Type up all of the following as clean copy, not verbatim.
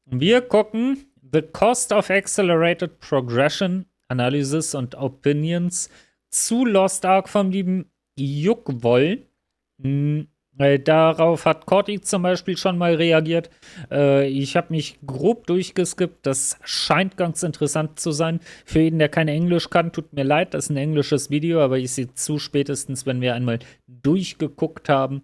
Wir gucken The Cost of Accelerated Progression, Analysis und Opinions zu Lost Ark vom lieben Juckwoll. Darauf hat Corti zum Beispiel schon mal reagiert. Ich habe mich grob durchgeskippt. Das scheint ganz interessant zu sein. Für jeden, der kein Englisch kann, tut mir leid, das ist ein englisches Video, aber ich sehe zu spätestens, wenn wir einmal durchgeguckt haben,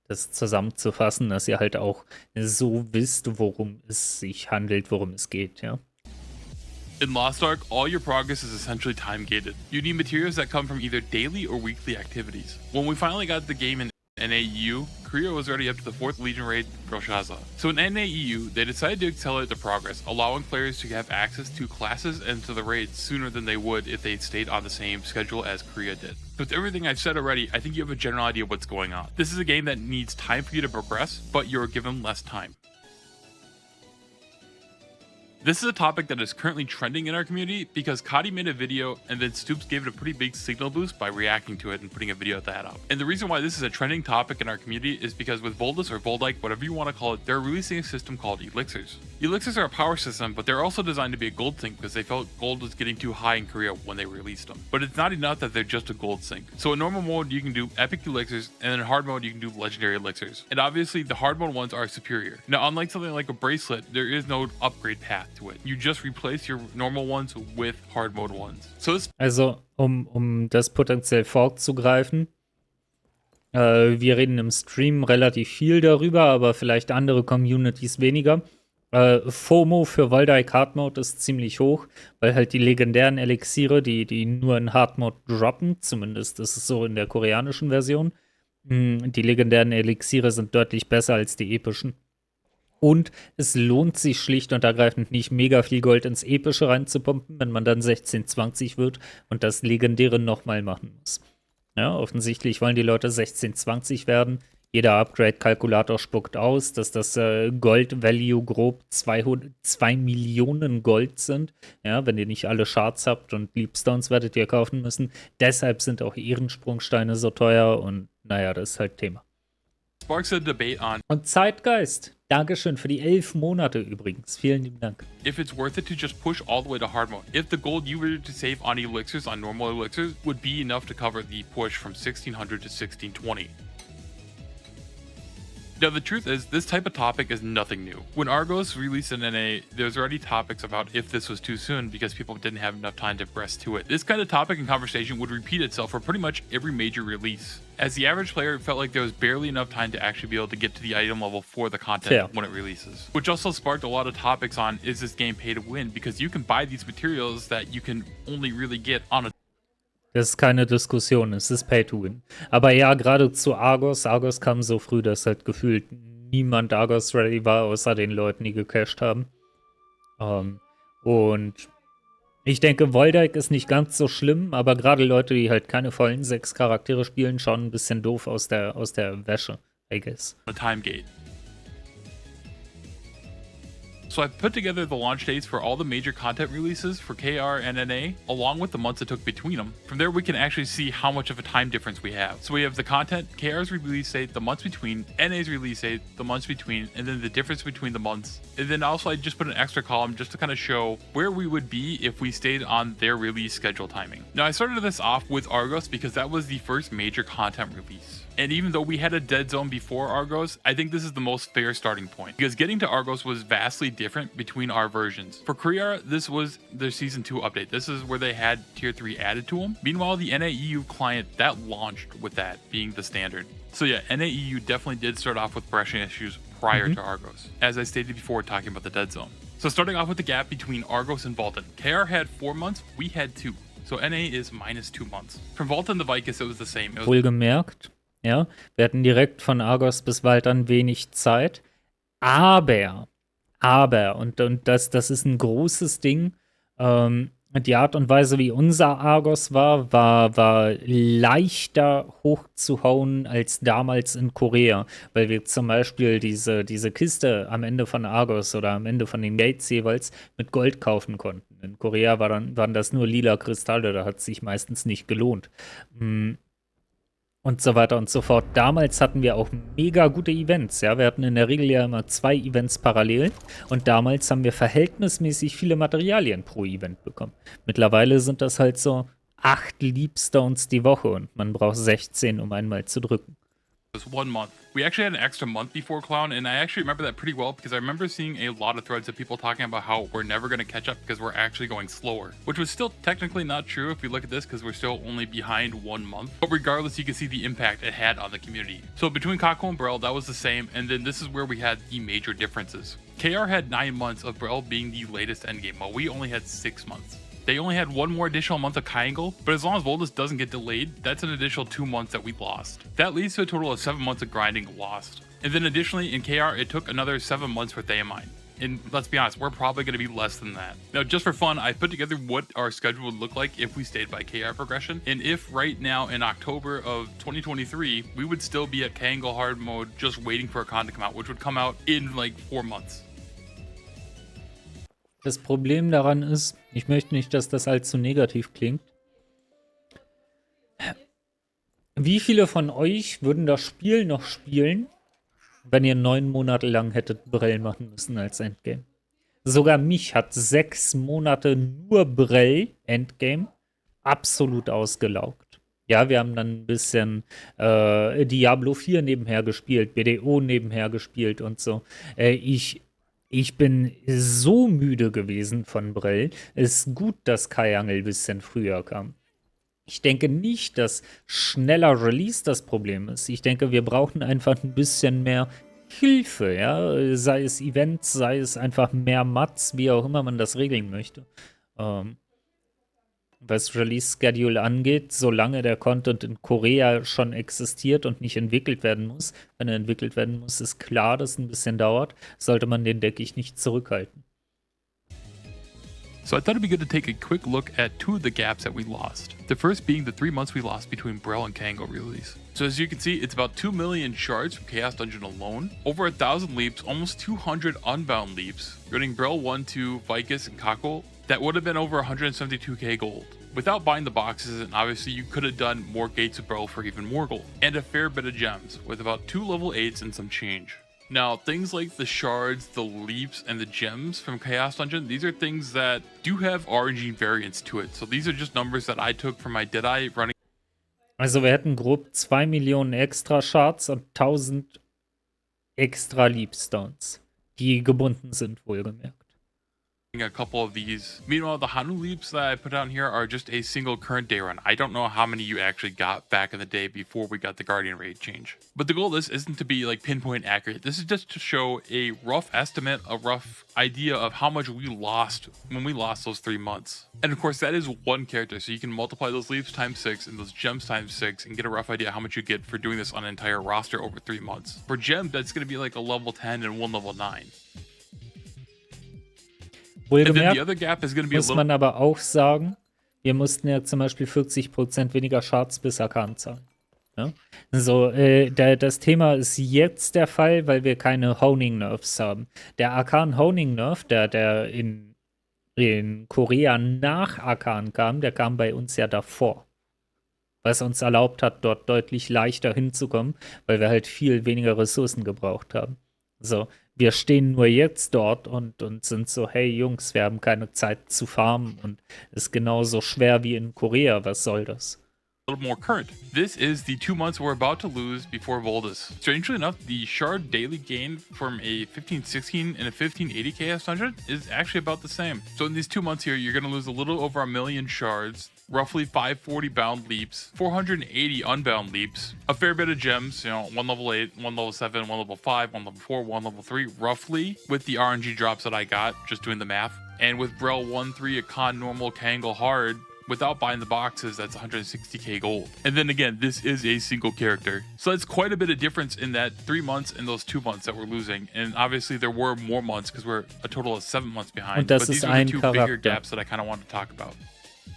das zusammenzufassen, dass ihr halt auch so wisst, worum es sich handelt, worum es geht, ja. In Lost Ark, all your progress is essentially time-gated. You need materials that come from either daily or weekly activities. When we finally got the game in NAEU, Korea was already up to the 4th Legion raid, Roshaza. So in NAEU, they decided to accelerate the progress, allowing players to have access to classes and to the raids sooner than they would if they stayed on the same schedule as Korea did. With everything I've said already, I think you have a general idea of what's going on. This is a game that needs time for you to progress, but you're given less time. This is a topic that is currently trending in our community because Kadi made a video and then Stoops gave it a pretty big signal boost by reacting to it and putting a video of that up. And the reason why this is a trending topic in our community is because with Voldus or Voldike, whatever you want to call it, they're releasing a system called Elixirs. Elixirs are a power system, but they're also designed to be a gold sink because they felt gold was getting too high in Korea when they released them. But it's not enough that they're just a gold sink. So in normal mode, you can do epic Elixirs, and in hard mode, you can do legendary Elixirs. And obviously, the hard mode ones are superior. Now, unlike something like a bracelet, there is no upgrade path to it. You just replace your normal ones with hard mode ones. So this Also, um das potenziell vorzugreifen, wir reden im Stream relativ viel darüber, aber vielleicht andere Communities weniger. FOMO für Voldike Hard Mode ist ziemlich hoch, weil halt die legendären Elixiere, die nur in Hard Mode droppen, zumindest ist es so in der koreanischen Version, die legendären Elixiere sind deutlich besser als die epischen. Und es lohnt sich schlicht und ergreifend nicht, mega viel Gold ins Epische reinzupumpen, wenn man dann 1620 wird und das Legendäre nochmal machen muss. Ja, offensichtlich wollen die Leute 1620 werden. Jeder Upgrade-Kalkulator spuckt aus, dass das Gold-Value grob 2 Millionen Gold sind. Ja, wenn ihr nicht alle Shards habt und Leapstones werdet ihr kaufen müssen. Deshalb sind auch Ehrensprungsteine so teuer und naja, das ist halt Thema. sparks a debate on Und Zeitgeist. Dankeschön für die 11 Monate übrigens. Vielen lieben Dank. if it's worth it to just push all the way to hard mode. If the gold you were to save on elixirs, on normal elixirs, would be enough to cover the push from 1600 to 1620. Now, the truth is, this type of topic is nothing new. When Argos released an NA, there's already topics about if this was too soon because people didn't have enough time to progress to it. This kind of topic and conversation would repeat itself for pretty much every major release. As the average player, it felt like there was barely enough time to actually be able to get to the item level for the content when it releases. Which also sparked a lot of topics on, is this game pay to win? Because you can buy these materials that you can only really get on a Das ist keine Diskussion, es ist Pay to Win. Aber ja, gerade zu Argos. Argos kam so früh, dass halt gefühlt niemand Argos ready war, außer den Leuten, die gecached haben. Und ich denke, Voldike ist nicht ganz so schlimm, aber gerade Leute, die halt keine vollen 6 Charaktere spielen, schauen ein bisschen doof aus der Wäsche, I guess. time gate. So I've put together the launch dates for all the major content releases for KR and NA, along with the months it took between them. From there, we can actually see how much of a time difference we have. So we have the content, KR's release date, the months between, NA's release date, the months between, and then the difference between the months. And then also I just put an extra column just to kind of show where we would be if we stayed on their release schedule timing. Now I started this off with Argos because that was the first major content release. And even though we had a dead zone before Argos, I think this is the most fair starting point, because getting to Argos was vastly different between our versions. For Korea, this was their Season 2 update. This is where they had Tier 3 added to them. Meanwhile, the NAEU client, that launched with that being the standard. So yeah, NAEU definitely did start off with brushing issues prior to Argos, as I stated before talking about the dead zone. So starting off with the gap between Argos and Vulcan, KR had 4 months, we had 2. So NA is minus 2 months. From Vulcan to Vicus, it was the same. Wohlgemerkt. Ja, wir hatten direkt von Argos bis Valtan wenig Zeit, aber, und das ist ein großes Ding, die Art und Weise, wie unser Argos war leichter hochzuhauen als damals in Korea, weil wir zum Beispiel diese Kiste am Ende von Argos oder am Ende von den Gates jeweils mit Gold kaufen konnten. In Korea waren das nur lila Kristalle, da hat es sich meistens nicht gelohnt. und so weiter und so fort. Damals hatten wir auch mega gute Events, ja. Wir hatten in der Regel ja immer 2 Events parallel und damals haben wir verhältnismäßig viele Materialien pro Event bekommen. Mittlerweile sind das halt so 8 Leapstones die Woche und man braucht 16, um einmal zu drücken. was 1 month. We actually had an extra month before Clown, and I actually remember that pretty well because I remember seeing a lot of threads of people talking about how we're never going to catch up because we're actually going slower, which was still technically not true if we look at this because we're still only behind 1 month. But regardless, you can see the impact it had on the community. So between Kako and Brel, that was the same, and then this is where we had the major differences. KR had 9 months of Brel being the latest endgame, while we only had 6 months. They only had 1 more additional month of Triangle, but as long as Voltus doesn't get delayed, that's an additional 2 months that we lost. That leads to a total of 7 months of grinding lost. And then additionally, in KR, it took another 7 months for Theamine. And let's be honest, we're probably going to be less than that. Now, just for fun, I put together what our schedule would look like if we stayed by KR progression. And if right now in October of 2023, we would still be at Kangal hard mode just waiting for Akkan to come out, which would come out in like 4 months. Das Problem daran ist, ich möchte nicht, dass das allzu negativ klingt. Wie viele von euch würden das Spiel noch spielen, wenn ihr 9 Monate lang hättet Brell machen müssen als Endgame? Sogar mich hat 6 Monate nur Brell Endgame absolut ausgelaugt. Ja, wir haben dann ein bisschen Diablo 4 nebenher gespielt, BDO nebenher gespielt und so. Ich bin so müde gewesen von Brell. Es ist gut, dass Kaiangel ein bisschen früher kam. Ich denke nicht, dass schneller Release das Problem ist. Ich denke, wir brauchen einfach ein bisschen mehr Hilfe, ja. Sei es Events, sei es einfach mehr Mats, wie auch immer man das regeln möchte. Was Release-Schedule angeht, solange der Content in Korea schon existiert und nicht entwickelt werden muss, wenn er entwickelt werden muss, ist klar, dass es ein bisschen dauert, sollte man den, denke ich, nicht zurückhalten. So I thought it'd be good to take a quick look at 2 of the gaps that we lost. The first being the 3 months we lost between Brel and Kango release. So as you can see, it's about 2 million shards from Chaos Dungeon alone, over 1,000 leaps, almost 200 unbound leaps, running Brel 1, 2, Vicus, and Kako. That would have been over 172k gold. Without buying the boxes, and obviously you could have done more gates of Brel for even more gold, and a fair bit of gems, with about 2 level 8s and some change. Now, things like the shards, the leaps, and the gems from Chaos Dungeon, these are things that do have RNG variants to it. So these are just numbers that I took from my Deadeye running. Also wir hätten grob 2 Millionen extra Shards und 1000 extra Leapstones, die gebunden sind, wohlgemerkt. A couple of these. Meanwhile, the Hanu leaps that I put down here are just a single current day run. I don't know how many you actually got back in the day before we got the Guardian raid change. But the goal of this isn't to be like pinpoint accurate. This is just to show a rough estimate, a rough idea of how much we lost when we lost those 3 months. And of course, that is 1 character, so you can multiply those leaps times 6 and those gems times 6 and get a rough idea how much you get for doing this on an entire roster over 3 months. For gems, that's going to be like a level 10 and 1 level 9. Wohlgemerkt muss man aber auch sagen, wir mussten ja zum Beispiel 40% weniger Shards bis Akkan zahlen. Ja? So, das Thema ist jetzt der Fall, weil wir keine Honing-Nerfs haben. Der Akkan-Honing-Nerf, der in Korea nach Akkan kam, der kam bei uns ja davor. Was uns erlaubt hat, dort deutlich leichter hinzukommen, weil wir halt viel weniger Ressourcen gebraucht haben. So, wir stehen nur jetzt dort und sind so, hey Jungs, wir haben keine Zeit zu farmen und ist genauso schwer wie in Korea, was soll das? A little more current. This is the 2 months we're about to lose before Voltus. Strangely enough, the shard daily gain from a 1516 and a 1580 chaos dungeon is actually about the same. So in these 2 months here, you're going to lose a little over 1 million shards, roughly 540 bound leaps, 480 unbound leaps, a fair bit of gems, 1 level 8, 1 level 7, 1 level 5, 1 level 4, 1 level 3, roughly, with the RNG drops that I got, just doing the math. And with Brel 1, 3, Akkan normal, Kangal hard, without buying the boxes, that's 160k gold. And then again, this is a single character. So that's quite a bit of difference in that 3 months and those 2 months that we're losing. And obviously there were more months because we're a total of 7 months behind. But these are the 2 bigger gaps that I kind of wanted to talk about.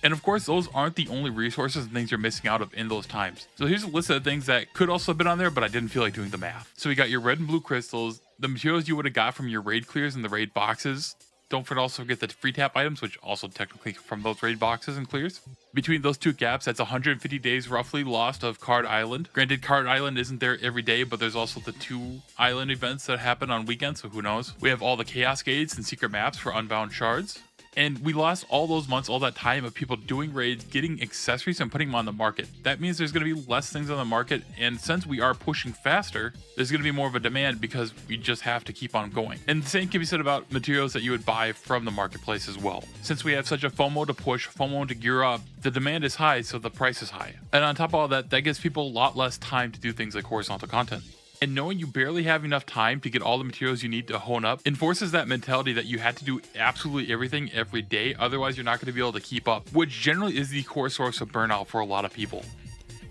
And of course, those aren't the only resources and things you're missing out of in those times. So here's a list of things that could also have been on there, but I didn't feel like doing the math. So we got your red and blue crystals, the materials you would have got from your raid clears and the raid boxes, Don't also forget the free tap items, which also technically come from those raid boxes and clears. Between those two gaps, that's 150 days roughly lost of Card Island. Granted, Card Island isn't there every day, but there's also the 2 island events that happen on weekends, so who knows. We have all the Chaos Gates and secret maps for Unbound Shards. And we lost all those months, all that time of people doing raids, getting accessories, and putting them on the market. That means there's going to be less things on the market, and since we are pushing faster, there's going to be more of a demand because we just have to keep on going. And the same can be said about materials that you would buy from the marketplace as well. Since we have such a FOMO to push, FOMO to gear up, the demand is high, so the price is high. And on top of all that, that gives people a lot less time to do things like horizontal content. And knowing you barely have enough time to get all the materials you need to hone up enforces that mentality that you had to do absolutely everything every day, otherwise you're not going to be able to keep up, which generally is the core source of burnout for a lot of people.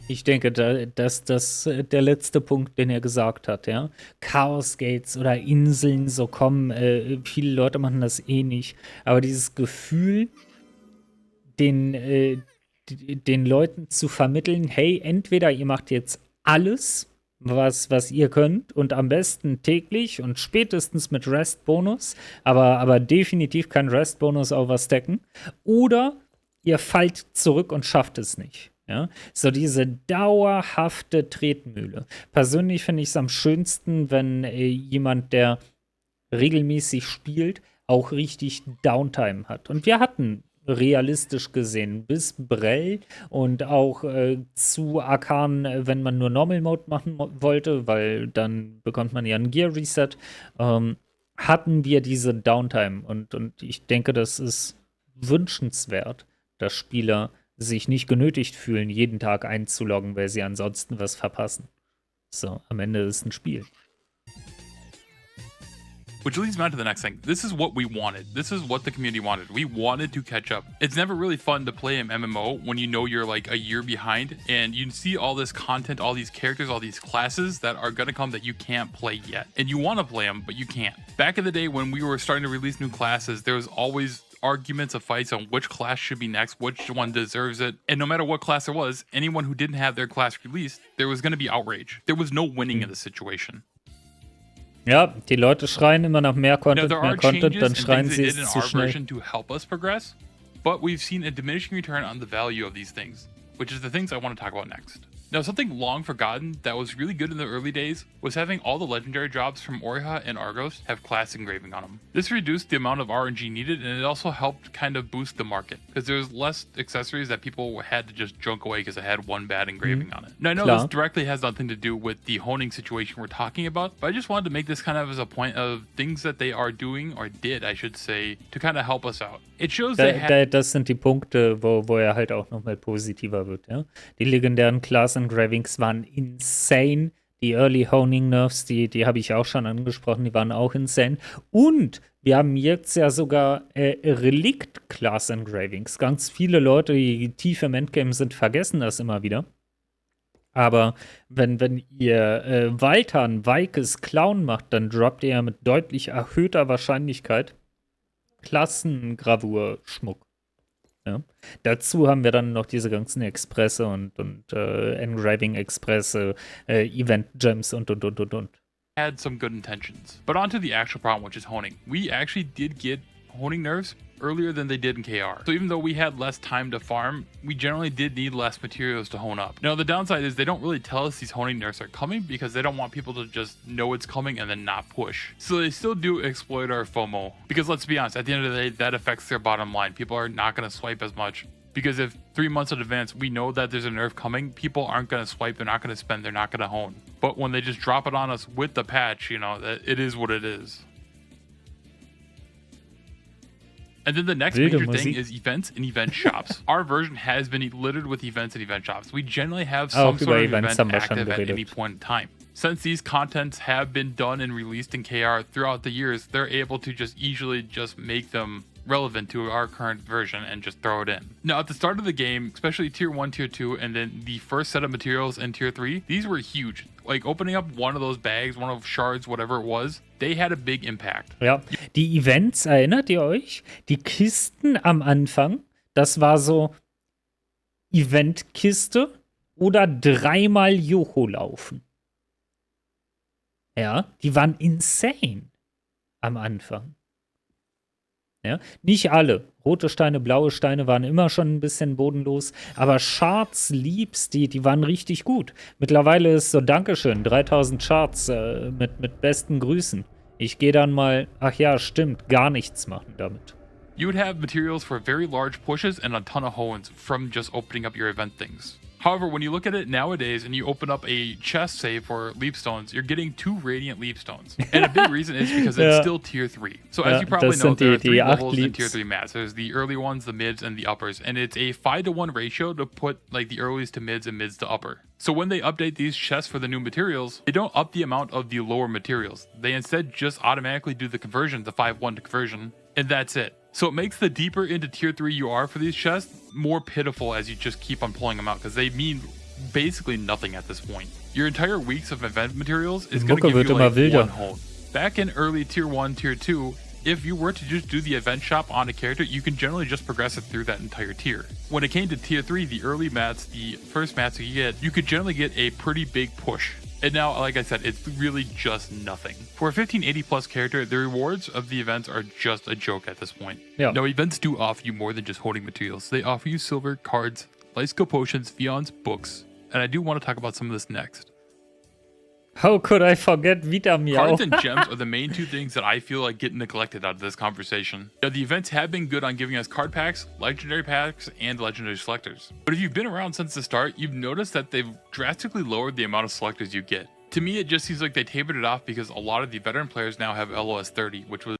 Ich denke, dass das der letzte Punkt, den er gesagt hat, ja. Chaos Gates oder Inseln, so kommen, viele Leute machen das eh nicht. Aber dieses Gefühl, den Leuten zu vermitteln, hey, entweder ihr macht jetzt alles, was ihr könnt und am besten täglich und spätestens mit Rest-Bonus, aber definitiv kein Rest-Bonus overstacken, oder ihr fallt zurück und schafft es nicht. Ja? So diese dauerhafte Tretmühle. Persönlich finde ich es am schönsten, wenn jemand, der regelmäßig spielt, auch richtig Downtime hat. Und wir hatten realistisch gesehen bis Brell und auch zu Akkan, wenn man nur Normal Mode machen wollte, weil dann bekommt man ja einen Gear Reset, hatten wir diese Downtime und ich denke, das ist wünschenswert, dass Spieler sich nicht genötigt fühlen, jeden Tag einzuloggen, weil sie ansonsten was verpassen. So, am Ende ist ein Spiel. Which leads me on to the next thing. This is what we wanted. This is what the community wanted. We wanted to catch up. It's never really fun to play an MMO when you know you're like a year behind and you see all this content, all these characters, all these classes that are going to come that you can't play yet. And you want to play them, but you can't. Back in the day when we were starting to release new classes, there was always arguments of fights on which class should be next, which one deserves it. And no matter what class there was, anyone who didn't have their class released, there was going to be outrage. There was no winning in the situation. Ja, die Leute schreien immer nach mehr Content, now, mehr Content, dann schreien sie es zu schnell. To help us progress, but we've seen a diminishing return on the value of these things, which is the things I want to talk about next. Now, something long forgotten that was really good in the early days was having all the legendary drops from Oriha and Argos have class engraving on them. This reduced the amount of RNG needed, and it also helped kind of boost the market because there's less accessories that people had to just junk away because it had one bad engraving on it. Now, I know this directly has nothing to do with the honing situation we're talking about, but I just wanted to make this kind of as a point of things that they are doing, or did, I should say, to kind of help us out. It shows das sind die Punkte, wo er halt auch nochmal positiver wird. Ja? Die legendären Class Engravings waren insane. Die Early Honing Nerfs, die habe ich auch schon angesprochen, die waren auch insane. Und wir haben jetzt ja sogar Relikt Class Engravings. Ganz viele Leute, die tief im Endgame sind, vergessen das immer wieder. Aber wenn ihr weiter ein Weikes Clown macht, dann droppt ihr mit deutlich erhöhter Wahrscheinlichkeit Klassengravur-Schmuck. Ja. Dazu haben wir dann noch diese ganzen Expresse und Engraving-Expresse, Event-Gems und. Had some good intentions. But on to the actual problem, which is honing. We actually did get honing nerfs earlier than they did in KR. So even though we had less time to farm, we generally did need less materials to hone up. Now the downside is they don't really tell us these honing nerfs are coming because they don't want people to just know it's coming and then not push. So they still do exploit our FOMO. Because let's be honest, at the end of the day, that affects their bottom line. People are not going to swipe as much. Because if 3 months in advance we know that there's a nerf coming, people aren't going to swipe, they're not going to spend, they're not going to hone. But when they just drop it on us with the patch, you know, it is what it is. And then the next major thing is events and event shops. Our version has been littered with events and event shops. We generally have some sort of event active at any point in time. Since these contents have been done and released in KR throughout the years, they're able to just easily just make them relevant to our current version and just throw it in. Now, at the start of the game, especially Tier 1, Tier 2, and then the first set of materials in Tier 3, these were huge. Like, opening up one of those bags, one of shards, whatever it was, they had a big impact. Ja, die Events, erinnert ihr euch? Die Kisten am Anfang, das war so Eventkiste oder 3-mal Yoho laufen. Ja, die waren insane am Anfang. Ja? Nicht alle. Rote Steine, blaue Steine waren immer schon ein bisschen bodenlos, aber Charts, Leaps, die waren richtig gut. Mittlerweile ist so, Dankeschön, 3000 Charts mit besten Grüßen. Ich gehe dann mal, ach ja, stimmt, gar nichts machen damit. You would have materials for very large pushes and a ton of hones from just opening up your event things. However, when you look at it nowadays and you open up a chest, say, for leap stones, you're getting 2 radiant leap stones. And a big reason is because it's still tier 3. So as you probably know, there are 3 levels in tier 3 mats. There's the early ones, the mids, and the uppers. And it's a 5-to-1 ratio to put like the earlies to mids and mids to upper. So when they update these chests for the new materials, they don't up the amount of the lower materials. They instead just automatically do the conversion, the 5-1 to conversion, and that's it. So it makes the deeper into tier 3 you are for these chests more pitiful as you just keep on pulling them out, because they mean basically nothing at this point. Your entire weeks of event materials is going to give you like 1 hone. Back in early tier 1, tier 2, if you were to just do the event shop on a character, you can generally just progress it through that entire tier. When it came to tier 3, the early mats, the first mats you could generally get a pretty big push. And now, like I said, it's really just nothing. For a 1580 plus character, the rewards of the events are just a joke at this point. Yeah. Now, events do offer you more than just holding materials. They offer you silver, cards, light skill potions, fions, books. And I do want to talk about some of this next. How could I forget Vita Meow? Cards and gems are the main 2 things that I feel like get neglected out of this conversation. Now, the events have been good on giving us card packs, legendary packs, and legendary selectors. But if you've been around since the start, you've noticed that they've drastically lowered the amount of selectors you get. To me, it just seems like they tapered it off because a lot of the veteran players now have LOS 30, which was...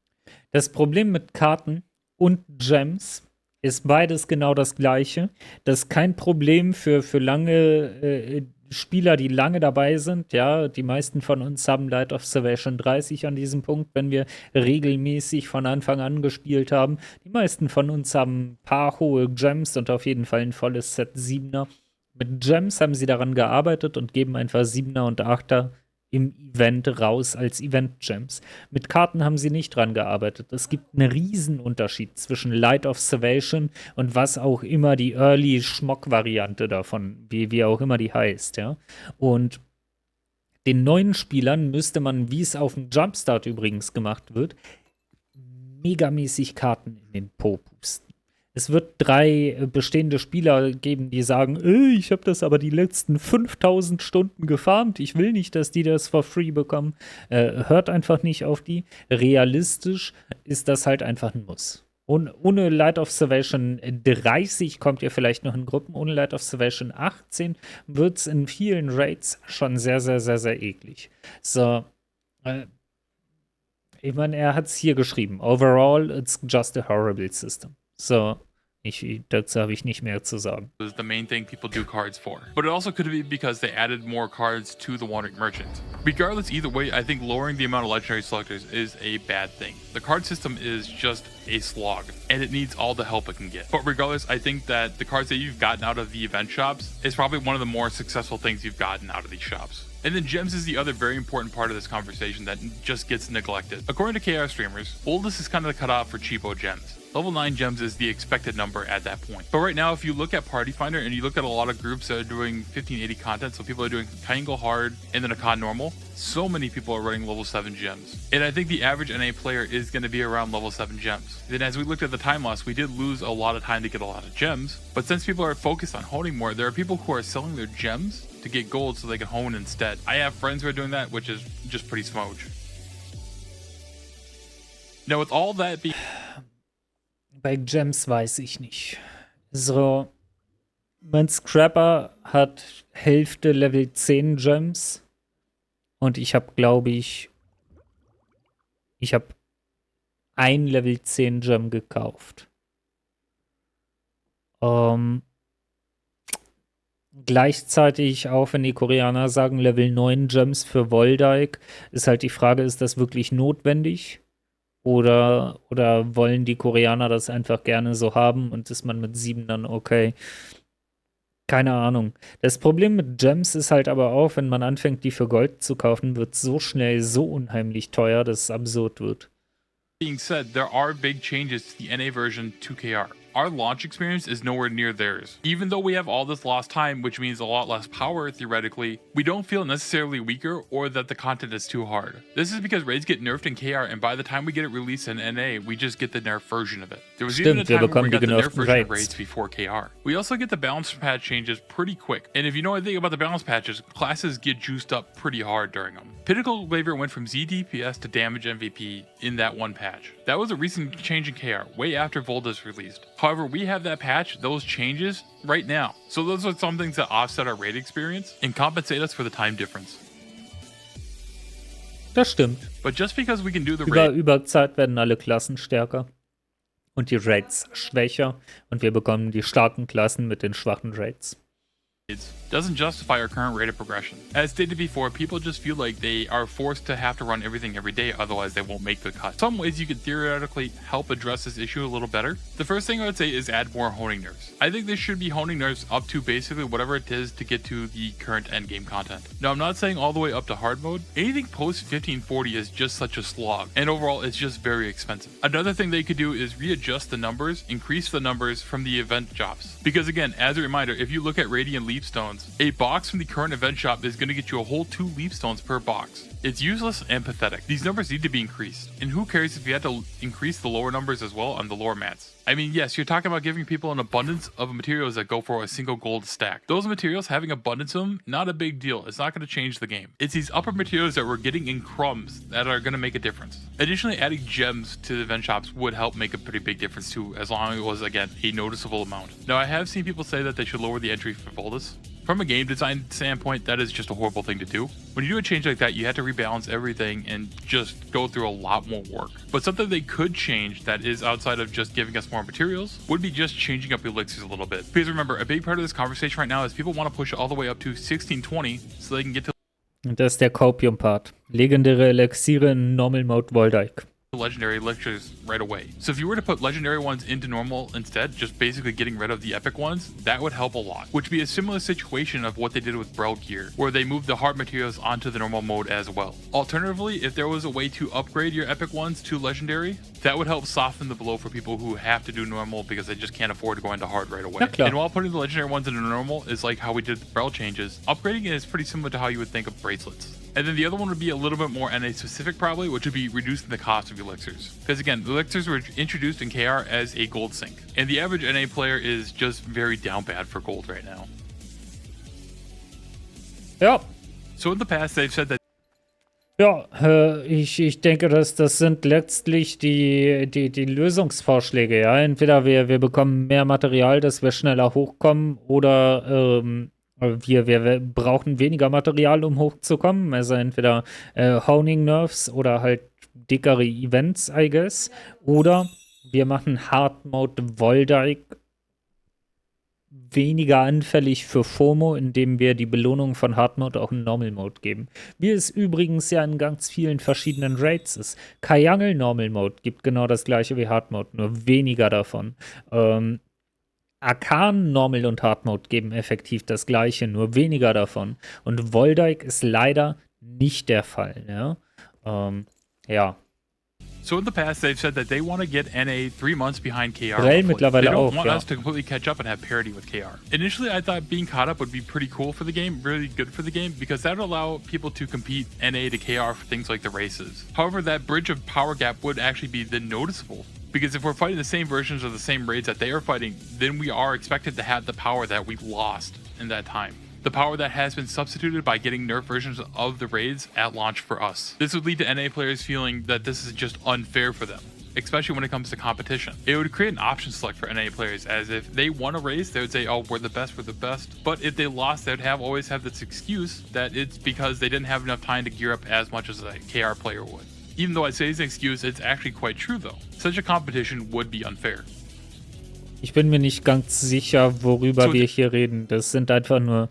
Das Problem mit Karten und Gems ist beides genau das gleiche. Das ist kein Problem für lange Spieler, die lange dabei sind. Ja, die meisten von uns haben Light Observation 30 an diesem Punkt, wenn wir regelmäßig von Anfang an gespielt haben. Die meisten von uns haben ein paar hohe Gems und auf jeden Fall ein volles Set 7er. Mit Gems haben sie daran gearbeitet und geben einfach 7er und 8er im Event raus als Event-Gems. Mit Karten haben sie nicht dran gearbeitet. Es gibt einen riesen Unterschied zwischen Light Observation und was auch immer die Early-Schmock-Variante davon, wie auch immer die heißt, ja. Und den neuen Spielern müsste man, wie es auf dem Jumpstart übrigens gemacht wird, megamäßig Karten in den Po pusten. Es wird 3 bestehende Spieler geben, die sagen, ich habe das aber die letzten 5000 Stunden gefarmt. Ich will nicht, dass die das for free bekommen. Hört einfach nicht auf die. Realistisch ist das halt einfach ein Muss. Und ohne Light Observation 30 kommt ihr vielleicht noch in Gruppen. Ohne Light Observation 18 wird es in vielen Raids schon sehr, sehr, sehr, sehr eklig. So, ich meine, er hat es hier geschrieben. Overall, it's just a horrible system. So, dazu habe ich nicht mehr zu sagen. Is the main thing people do cards for. But it also could be because they added more cards to the Wandering Merchant. Regardless, either way, I think lowering the amount of legendary selectors is a bad thing. The card system is just a slog, and it needs all the help it can get. But regardless, I think that the cards that you've gotten out of the event shops is probably one of the more successful things you've gotten out of these shops. And then gems is the other very important part of this conversation that just gets neglected. According to KR streamers, oldest is kind of the cutoff for cheapo gems. Level 9 gems is the expected number at that point. But right now, if you look at Party Finder and you look at a lot of groups that are doing 1580 content, so people are doing Triangle Hard and then Akkan Normal, so many people are running level 7 gems. And I think the average NA player is going to be around level 7 gems. Then as we looked at the time loss, we did lose a lot of time to get a lot of gems. But since people are focused on honing more, there are people who are selling their gems to get gold so they can hone instead. I have friends who are doing that, which is just pretty smoge. Now with all that being... Bei Gems weiß ich nicht. So, mein Scrapper hat Hälfte Level 10 Gems und ich habe, glaube ich, ein Level 10 Gem gekauft. Gleichzeitig, auch wenn die Koreaner sagen Level 9 Gems für Voldyke, ist halt die Frage, ist das wirklich notwendig? Oder wollen die Koreaner das einfach gerne so haben und ist man mit 7 dann okay? Keine Ahnung. Das Problem mit Gems ist halt aber auch, wenn man anfängt, die für Gold zu kaufen, wird es so schnell so unheimlich teuer, dass es absurd wird. Being said, there are big changes to the NA version 2KR. our launch experience is nowhere near theirs. Even though we have all this lost time, which means a lot less power theoretically, we don't feel necessarily weaker or that the content is too hard. This is because raids get nerfed in KR, and by the time we get it released in NA, we just get the nerf version of it. There was even a time where we got the nerf version of raids before KR. We also get the balance patch changes pretty quick, and if you know anything about the balance patches, classes get juiced up pretty hard during them. Pinnacle Glavier went from Z DPS to damage MVP in that one patch. That was a recent change in KR, way after Volda's released. However, we have that patch, those changes, right now. So those are some things that offset our raid experience and compensate us for the time difference. Das stimmt. But just because we can do the raid, über Zeit werden alle Klassen stärker und die Raids schwächer und wir bekommen die starken Klassen mit den schwachen Raids. Doesn't justify our current rate of progression. As stated before, people just feel like they are forced to have to run everything every day, otherwise they won't make the cut. Some ways you could theoretically help address this issue a little better. The first thing I would say is add more honing nerfs. I think there should be honing nerfs up to basically whatever it is to get to the current endgame content. Now, I'm not saying all the way up to hard mode. Anything post 1540 is just such a slog, and overall it's just very expensive. Another thing they could do is readjust the numbers, increase the numbers from the event jobs. Because again, as a reminder, if you look at Radiant Leapstones, a box from the current event shop is going to get you a whole 2 Leapstones per box. It's useless and pathetic. These numbers need to be increased. And who cares if you had to increase the lower numbers as well on the lower mats? I mean, yes, you're talking about giving people an abundance of materials that go for a single gold stack. Those materials, having abundance of them, not a big deal. It's not going to change the game. It's these upper materials that we're getting in crumbs that are going to make a difference. Additionally, adding gems to the event shops would help make a pretty big difference too, as long as it was, again, a noticeable amount. Now, I have seen people say that they should lower the entry for Voldas. From a game design standpoint, that is just a horrible thing to do. When you do a change like that, you have to rebalance everything and just go through a lot more work. But something they could change that is outside of just giving us more materials would be just changing up elixirs a little bit. Because remember, a big part of this conversation right now is people want to push it all the way up to 1620 so they can get to Das ist der Copium-Part. Legendäre Elixiere in Normal Mode Voldyke. legendary elixirs right away. So if you were to put legendary ones into normal instead, just basically getting rid of the epic ones, that would help a lot. Which would be a similar situation of what they did with Brel gear, where they moved the hard materials onto the normal mode as well. Alternatively, if there was a way to upgrade your epic ones to legendary, that would help soften the blow for people who have to do normal because they just can't afford to go into hard right away. And while putting the legendary ones into normal is like how we did the Brel changes, upgrading it is pretty similar to how you would think of bracelets. And then the other one would be a little bit more NA specific probably, which would be reducing the cost of elixirs. Because again, the elixirs were introduced in KR as a gold sink. And the average NA player is just very down bad for gold right now. Ja. So in the past, they've said that Ja, ich denke, das sind letztlich die Lösungsvorschläge, ja. Entweder wir bekommen mehr Material, dass wir schneller hochkommen, oder wir brauchen weniger Material, um hochzukommen. Also entweder Honing Nerfs oder halt dickere Events, I guess. Oder wir machen Hard Mode Voldyke weniger anfällig für FOMO, indem wir die Belohnung von Hard Mode auch in Normal Mode geben. Wie es übrigens ja in ganz vielen verschiedenen Raids ist. Kajangel Normal Mode gibt genau das gleiche wie Hard Mode, nur weniger davon. Akkan Normal und Hard Mode geben effektiv das gleiche, nur weniger davon. Und Voldyke ist leider nicht der Fall. Ja. Ja. So in the past, they've said that they want to get NA 3 months behind KR. Brel mittlerweile they don't auch, want ja. us to completely catch up and have parity with KR. Initially, I thought being caught up would be pretty cool for the game, really good for the game, because that would allow people to compete NA to KR for things like the races. However, that bridge of power gap would actually be then noticeable. Because if we're fighting the same versions of the same raids that they are fighting, then we are expected to have the power that we lost in that time. The power that has been substituted by getting nerf versions of the raids at launch for us. This would lead to NA players feeling that this is just unfair for them, especially when it comes to competition. It would create an option select for NA players, as if they won a race, they would say, oh, we're the best. But if they lost, they would always have this excuse that it's because they didn't have enough time to gear up as much as a KR player would. Even though I say it's an excuse, it's actually quite true though. Such a competition would be unfair. Ich bin mir nicht ganz sicher, worüber wir hier reden. Das sind einfach nur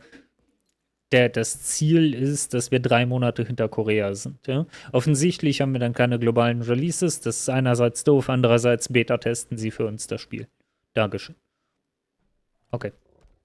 das Ziel ist, dass wir 3 Monate hinter Korea sind. Ja? Offensichtlich haben wir dann keine globalen Releases. Das ist einerseits doof, andererseits Beta testen sie für uns das Spiel. Dankeschön. Okay.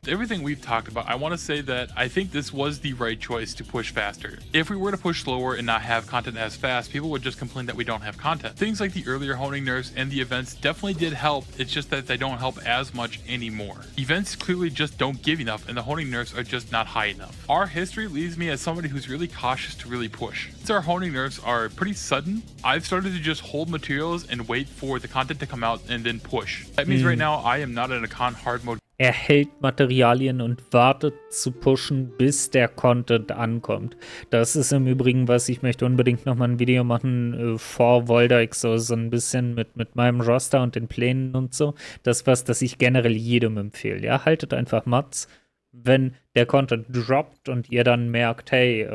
Everything we've talked about, I want to say that I think this was the right choice to push faster. If we were to push slower and not have content as fast, people would just complain that we don't have content. Things like the earlier honing nerfs and the events definitely did help, it's just that they don't help as much anymore. Events clearly just don't give enough and the honing nerfs are just not high enough. Our history leaves me as somebody who's really cautious to really push. Since our honing nerfs are pretty sudden, I've started to just hold materials and wait for the content to come out and then push. That means right now I am not in Akkan hard mode. Er hält Materialien und wartet zu pushen, bis der Content ankommt. Das ist im Übrigen, was ich möchte unbedingt nochmal ein Video machen vor Voldaik, so ein bisschen mit meinem Roster und den Plänen und so. Das ich generell jedem empfehle. Ja, haltet einfach Mats. Wenn der Content droppt und ihr dann merkt, hey,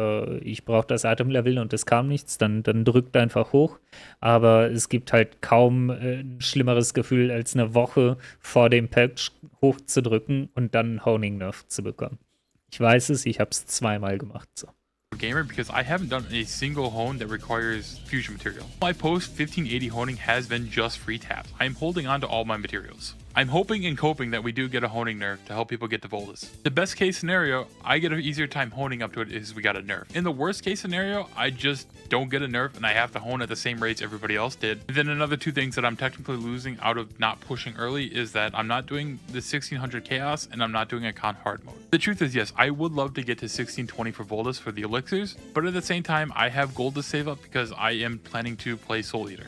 ich brauche das Item-Level und es kam nichts, dann drückt einfach hoch. Aber es gibt halt kaum ein schlimmeres Gefühl, als eine Woche vor dem Patch hochzudrücken und dann Honing Nerf zu bekommen. Ich weiß es, ich habe es zweimal gemacht. So. Gamer because I haven't done a single hone that requires fusion material. My post 1580 honing has been just free taps. I'm holding on to all my materials. I'm hoping and coping that we do get a honing nerf to help people get the Volus. The best case scenario, I get an easier time honing up to it is we got a nerf. In the worst case scenario, I just don't get a nerf and I have to hone at the same rates everybody else did. And then another two things that I'm technically losing out of not pushing early is that I'm not doing the 1600 chaos and I'm not doing Akkan hard mode. The truth is, yes, I would love to get to 1620 for Volus for the elixirs, but at the same time, I have gold to save up because I am planning to play Soul Eater.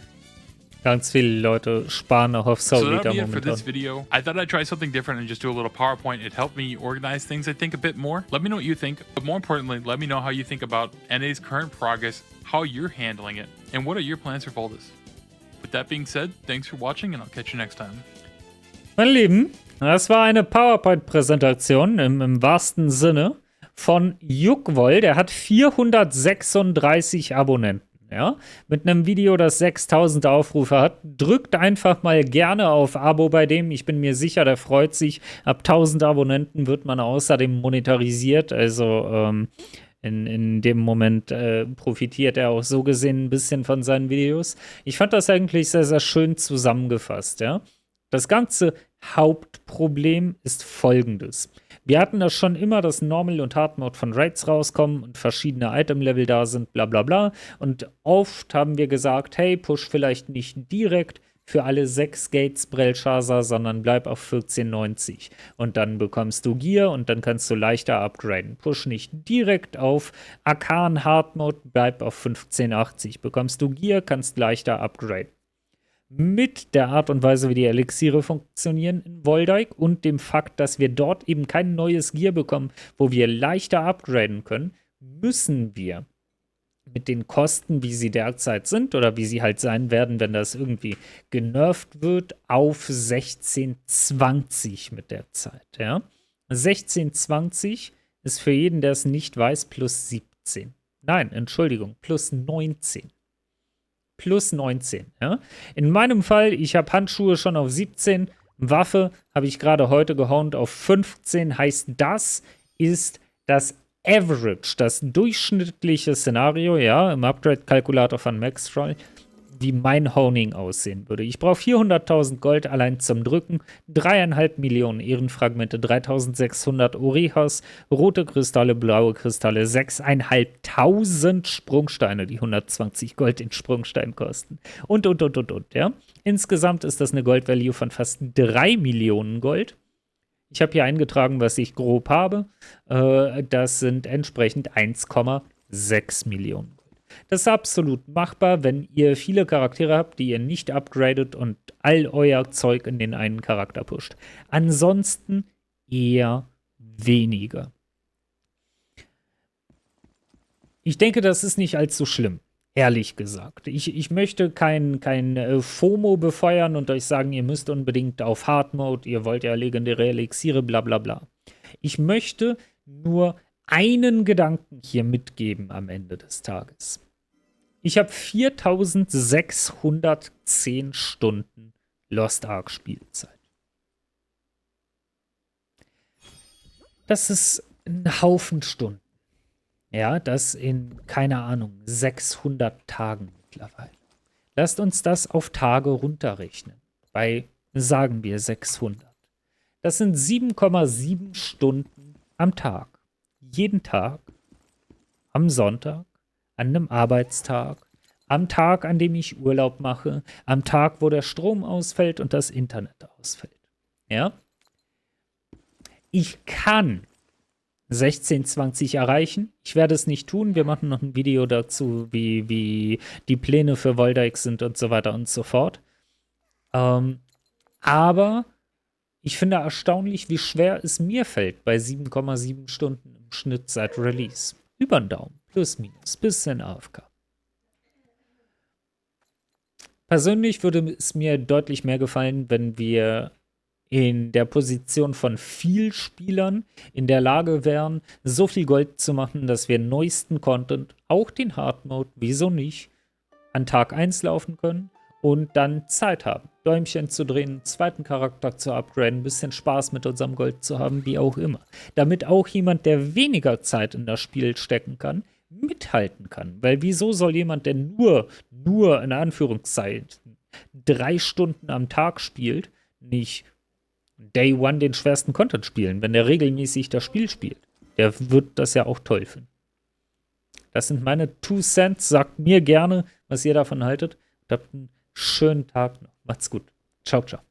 Ganz viele Leute sparen auch auf Soul Eater So that'll be it for momentan. this video. I thought I'd try something different and just do a little PowerPoint. It helped me organize things, I think, a bit more. Let me know what you think, but more importantly, let me know how you think about NA's current progress, how you're handling it, and what are your plans for Volus. With that being said, thanks for watching and I'll catch you next time. Meine Lieben, das war eine PowerPoint-Präsentation im wahrsten Sinne von Juckwoll. Der hat 436 Abonnenten. Ja, mit einem Video, das 6000 Aufrufe hat. Drückt einfach mal gerne auf Abo bei dem. Ich bin mir sicher, der freut sich. Ab 1000 Abonnenten wird man außerdem monetarisiert. Also in dem Moment profitiert er auch so gesehen ein bisschen von seinen Videos. Ich fand das eigentlich sehr, sehr schön zusammengefasst. Ja? Das ganze Hauptproblem ist folgendes. Wir hatten das schon immer, dass Normal und Hard Mode von Raids rauskommen und verschiedene Item-Level da sind, bla bla bla. Und oft haben wir gesagt, hey, push vielleicht nicht direkt für alle 6 Gates Brelshaza, sondern bleib auf 1490. Und dann bekommst du Gear und dann kannst du leichter upgraden. Push nicht direkt auf Akkan Hard Mode, bleib auf 1580. Bekommst du Gear, kannst leichter upgraden. Mit der Art und Weise, wie die Elixiere funktionieren in Voldaik und dem Fakt, dass wir dort eben kein neues Gear bekommen, wo wir leichter upgraden können, müssen wir mit den Kosten, wie sie derzeit sind oder wie sie halt sein werden, wenn das irgendwie genervt wird, auf 1620 mit der Zeit. Ja? 1620 ist für jeden, der es nicht weiß, plus 17. Nein, Entschuldigung, plus 19. Plus 19. Ja? In meinem Fall, ich habe Handschuhe schon auf 17, Waffe habe ich gerade heute gehound auf 15, heißt das ist das Average, das durchschnittliche Szenario, ja, im Upgrade-Kalkulator von Maxtroll, wie mein Honing aussehen würde. Ich brauche 400.000 Gold allein zum Drücken, 3,5 Millionen Ehrenfragmente, 3.600 Orehas, rote Kristalle, blaue Kristalle, 6.500 Sprungsteine, die 120 Gold in Sprungstein kosten. Und, ja. Insgesamt ist das eine Gold-Value von fast 3 Millionen Gold. Ich habe hier eingetragen, was ich grob habe. Das sind entsprechend 1,6 Millionen. Das ist absolut machbar, wenn ihr viele Charaktere habt, die ihr nicht upgradet und all euer Zeug in den einen Charakter pusht. Ansonsten eher weniger. Ich denke, das ist nicht allzu schlimm, ehrlich gesagt. Ich möchte kein FOMO befeuern und euch sagen, ihr müsst unbedingt auf Hard Mode, ihr wollt ja legendäre Elixiere, bla bla bla. Ich möchte nur einen Gedanken hier mitgeben am Ende des Tages. Ich habe 4610 Stunden Lost Ark Spielzeit. Das ist ein Haufen Stunden. Ja, das in, keine Ahnung, 600 Tagen mittlerweile. Lasst uns das auf Tage runterrechnen. Bei, sagen wir, 600. Das sind 7,7 Stunden am Tag. Jeden Tag, am Sonntag, an einem Arbeitstag, am Tag, an dem ich Urlaub mache, am Tag, wo der Strom ausfällt und das Internet ausfällt. Ja? Ich kann 1620 erreichen. Ich werde es nicht tun. Wir machen noch ein Video dazu, wie die Pläne für Voldeik sind und so weiter und so fort. Aber ich finde erstaunlich, wie schwer es mir fällt bei 7,7 Stunden im Schnitt seit Release. Über den Daumen, plus minus, bisschen AFK. Persönlich würde es mir deutlich mehr gefallen, wenn wir in der Position von viel Spielern in der Lage wären, so viel Gold zu machen, dass wir neuesten Content, auch den Hard Mode, wieso nicht, an Tag 1 laufen können und dann Zeit haben, Däumchen zu drehen, einen zweiten Charakter zu upgraden, ein bisschen Spaß mit unserem Gold zu haben, wie auch immer. Damit auch jemand, der weniger Zeit in das Spiel stecken kann, mithalten kann. Weil wieso soll jemand, der nur in Anführungszeichen 3 Stunden am Tag spielt, nicht Day One den schwersten Content spielen, wenn der regelmäßig das Spiel spielt? Der wird das ja auch toll finden. Das sind meine 2 Cents. Sagt mir gerne, was ihr davon haltet. Und habt einen schönen Tag noch. Macht's gut. Ciao, ciao.